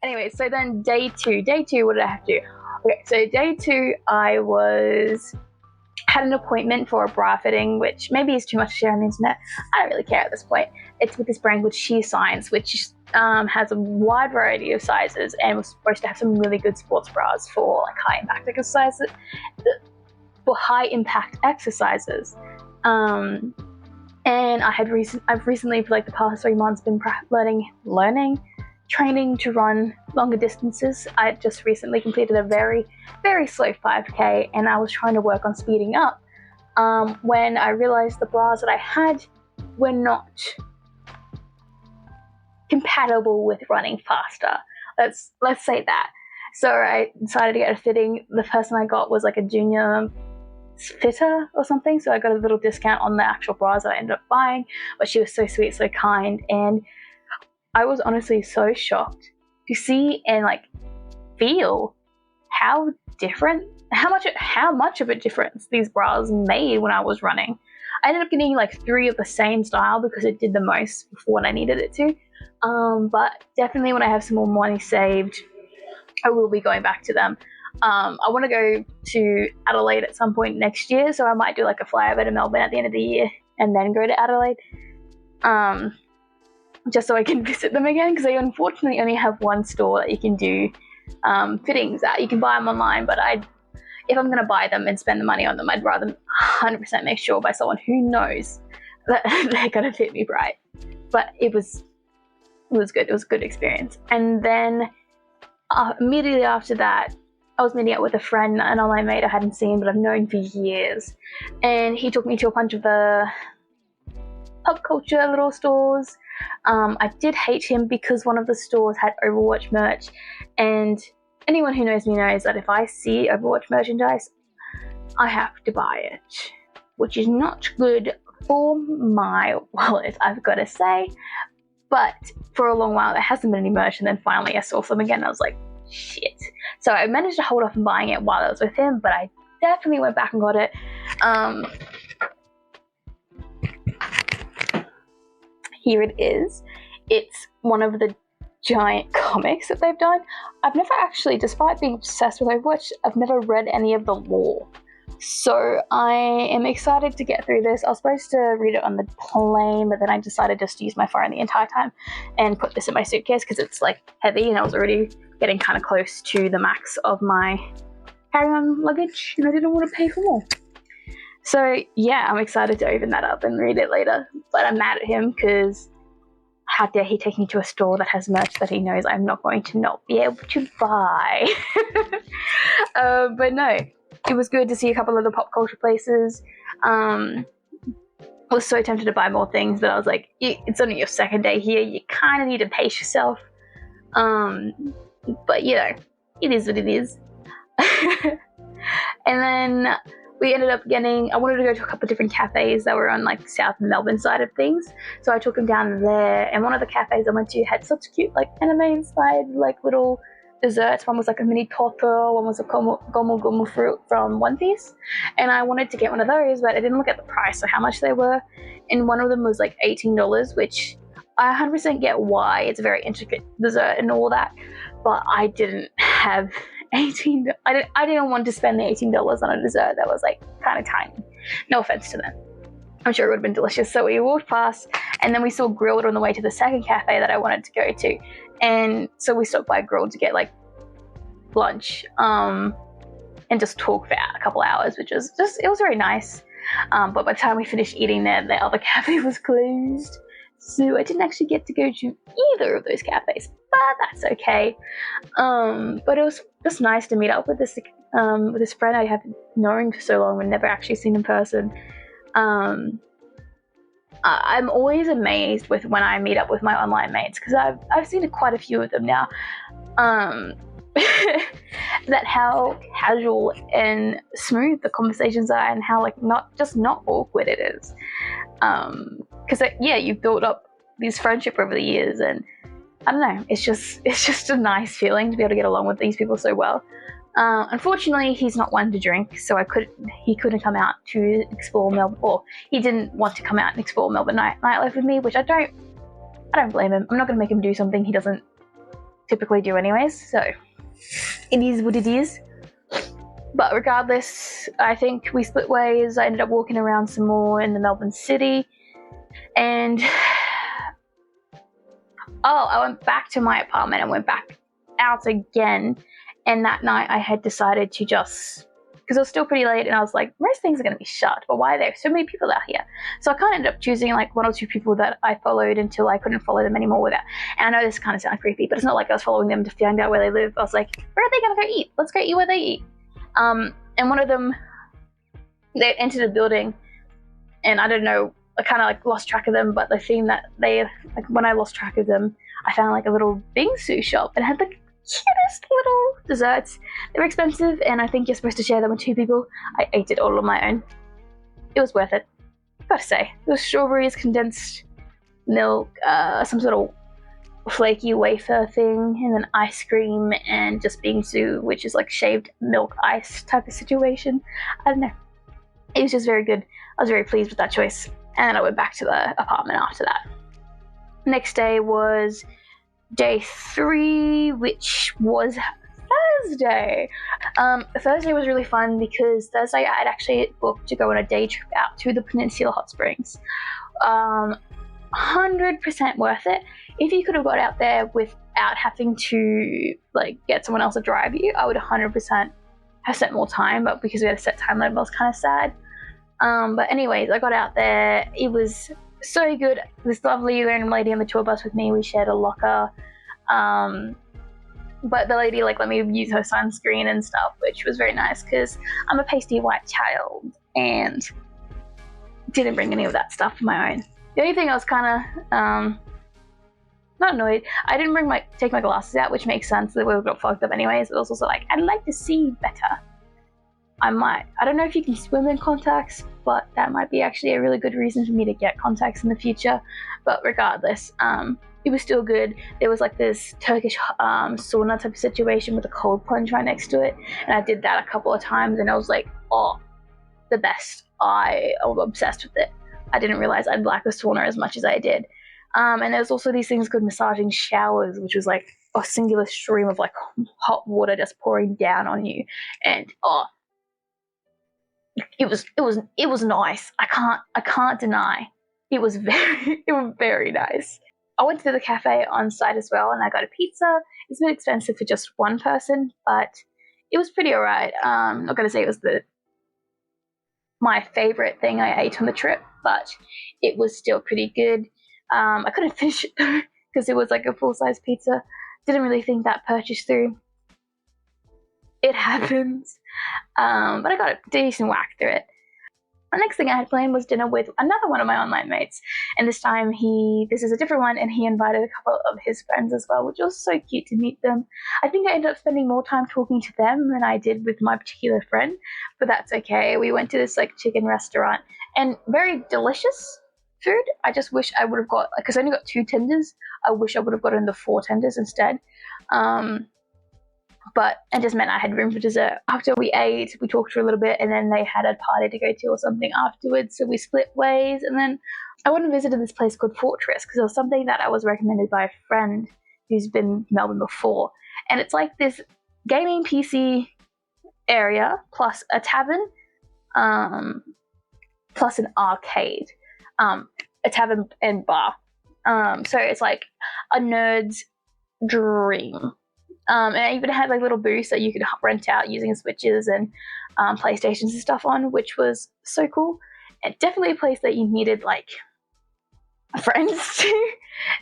Anyway, so then day two, what did I have to do? Okay, so day two, I had an appointment for a bra fitting, which maybe is too much to share on the internet. I don't really care at this point. It's with this brand called Sheer Science, which has a wide variety of sizes and was supposed to have some really good sports bras for like high impact exercises. And I've recently for like the past 3 months been training to run longer distances. I just recently completed a very, very slow 5K, and I was trying to work on speeding up when I realized the bras that I had were not compatible with running faster. Let's say that. So I decided to get a fitting. The person I got was like a junior fitter or something, so I got a little discount on the actual bras that I ended up buying, but she was so sweet, so kind, and I was honestly so shocked to see and like feel how much of a difference these bras made when I was running. I ended up getting like 3 of the same style because it did the most for what I needed it to. But definitely when I have some more money saved, I will be going back to them. I want to go to Adelaide at some point next year, so I might do like a flyover to Melbourne at the end of the year and then go to Adelaide. Just so I can visit them again, because they unfortunately only have one store that you can do fittings at. You can buy them online, but if I'm going to buy them and spend the money on them, I'd rather 100% make sure by someone who knows that they're going to fit me right. But it was good. It was a good experience. And then immediately after that, I was meeting up with a friend, an online mate I hadn't seen but I've known for years, and he took me to a bunch of the pop culture little stores. I did hate him because one of the stores had Overwatch merch, and anyone who knows me knows that if I see Overwatch merchandise, I have to buy it, which is not good for my wallet, I've got to say. But for a long while there hasn't been any merch, and then finally I saw some again and I was like, shit. So I managed to hold off on buying it while I was with him, but I definitely went back and got it. Here it is. It's one of the giant comics that they've done. I've never actually, despite being obsessed with Overwatch, I've never read any of the lore. So I am excited to get through this. I was supposed to read it on the plane, but then I decided just to use my phone the entire time and put this in my suitcase because it's like heavy, and I was already getting kind of close to the max of my carry-on luggage, and I didn't want to pay for more. So yeah, I'm excited to open that up and read it later, but I'm mad at him because how dare he take me to a store that has merch that he knows I'm not going to not be able to buy. But no, it was good to see a couple of the pop culture places. I was so tempted to buy more things, but I was like, it's only your second day here, you kind of need to pace yourself. But you know, it is what it is. And then we ended up I wanted to go to a couple of different cafes that were on like the South Melbourne side of things. So I took him down there, and one of the cafes I went to had such cute like anime inspired like little desserts. One was like a mini torta, one was a gomu fruit from One Piece. And I wanted to get one of those, but I didn't look at the price or how much they were. And one of them was like $18, which I 100% get why. It's a very intricate dessert and all that. But I didn't have I didn't want to spend the $18 on a dessert that was like kind of tiny. No offense to them, I'm sure it would have been delicious. So we walked past, and then we saw Grilled on the way to the second cafe that I wanted to go to, and so we stopped by Grilled to get like lunch and just talk for a couple hours, which was it was very nice. But by the time we finished eating there, the other cafe was closed, so I didn't actually get to go to either of those cafes, but that's okay. But it was just nice to meet up with this friend I have known for so long and never actually seen in person. I'm always amazed with when I meet up with my online mates, because I've seen quite a few of them now. That how casual and smooth the conversations are, and how like not awkward it is. Because you've built up this friendship over the years, and I don't know, it's just a nice feeling to be able to get along with these people so well. Unfortunately, he's not one to drink, so he couldn't come out to explore Melbourne, or he didn't want to come out and explore Melbourne nightlife with me, which I don't blame him. I'm not going to make him do something he doesn't typically do anyways, so it is what it is. But regardless, I think we split ways. I ended up walking around some more in the Melbourne city, and I went back to my apartment and went back out again. And that night I had decided to just, because it was still pretty late, and I was like, most things are going to be shut, but why are there so many people out here? So I kind of ended up choosing like one or two people that I followed until I couldn't follow them anymore without. And I know this kind of sounds creepy, but it's not like I was following them to find out where they live. I was like, where are they going to go eat? Let's go eat where they eat. And one of them, they entered a building, and I don't know, I kind of like lost track of them, but the thing that they, like when I lost track of them, I found like a little bingsu shop, and it had the cutest little desserts. They were expensive, and I think you're supposed to share them with two people. I ate it all on my own. It was worth it, gotta say. It was strawberries, condensed milk, some sort of flaky wafer thing, and then ice cream, and just bingsu, which is like shaved milk ice type of situation. I don't know. It was just very good. I was very pleased with that choice. And then I went back to the apartment after that. Next day was day 3, which was Thursday. Thursday was really fun because Thursday I had actually booked to go on a day trip out to the Peninsula Hotsprings. 100% worth it. If you could have got out there without having to like get someone else to drive you, I would 100% have spent more time, but because we had a set time limit, I was kind of sad. But anyways, I got out there. It was so good. This lovely random lady on the tour bus with me, we shared a locker. But the lady like let me use her sunscreen and stuff, which was very nice because I'm a pasty white child and didn't bring any of that stuff of my own. The only thing I was kind of not annoyed, I didn't take my glasses out, which makes sense. They would have got fogged up anyways. But it was also like, I'd like to see better. I don't know if you can swim in contacts, but that might be actually a really good reason for me to get contacts in the future. But regardless, it was still good. There was like this Turkish sauna type of situation with a cold plunge right next to it, and I did that a couple of times, and I was like, oh, the best. I was obsessed with it. I didn't realize I'd like the sauna as much as I did. And there's also these things called massaging showers, which was like a singular stream of like hot water just pouring down on you, and it was nice. I can't deny. It was very nice. I went to the cafe on site as well, and I got a pizza. It's a bit expensive for just one person, but it was pretty alright. I'm not gonna say it was my favorite thing I ate on the trip, but it was still pretty good. I couldn't finish it though because it was like a full-size pizza. Didn't really think that purchase through. It happens. But I got a decent whack through it. The next thing I had planned was dinner with another one of my online mates, and this time this is a different one, and he invited a couple of his friends as well, which was so cute to meet them. I think I ended up spending more time talking to them than I did with my particular friend, but that's okay. We went to this like chicken restaurant, and very delicious food. I just wish I would have got, because I only got 2 tenders, I wish I would have gotten the 4 tenders instead. But it just meant I had room for dessert. After we ate, we talked for a little bit, and then they had a party to go to or something afterwards, so we split ways. And then I went and visited this place called Fortress because it was something that I was recommended by a friend who's been to Melbourne before. And it's like this gaming PC area plus a tavern, plus an arcade, a tavern and bar. So it's like a nerd's dream. And I even had like little booths that you could rent out using Switches and PlayStations and stuff on, which was so cool. And definitely a place that you needed like friends to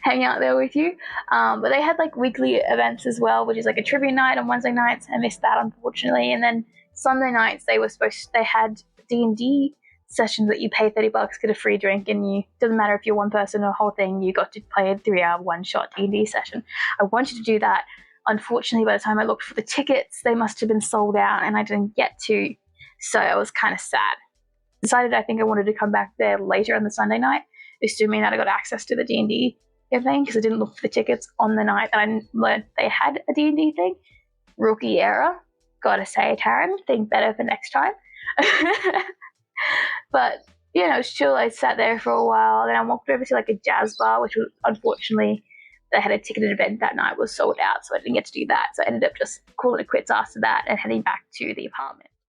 hang out there with you. But they had like weekly events as well, which is like a trivia night on Wednesday nights. I missed that unfortunately. And then Sunday nights they had D&D sessions that you pay $30, get a free drink, and doesn't matter if you're one person or a whole thing, you got to play a 3-hour one-shot D&D session. I wanted to do that. Unfortunately, by the time I looked for the tickets, they must have been sold out and I didn't get to. So I was kind of sad. Decided I think I wanted to come back there later on the Sunday night, assuming that I got access to the D&D thing, because I didn't look for the tickets on the night that I learned they had a D&D thing. Rookie error. Gotta say, Taryn, think better for next time. But, you know, it was chill. I sat there for a while. Then I walked over to like a jazz bar, which was unfortunately they had a ticketed event that night was sold out, so I didn't get to do that. So I ended up just calling it quits after that and heading back to the apartment.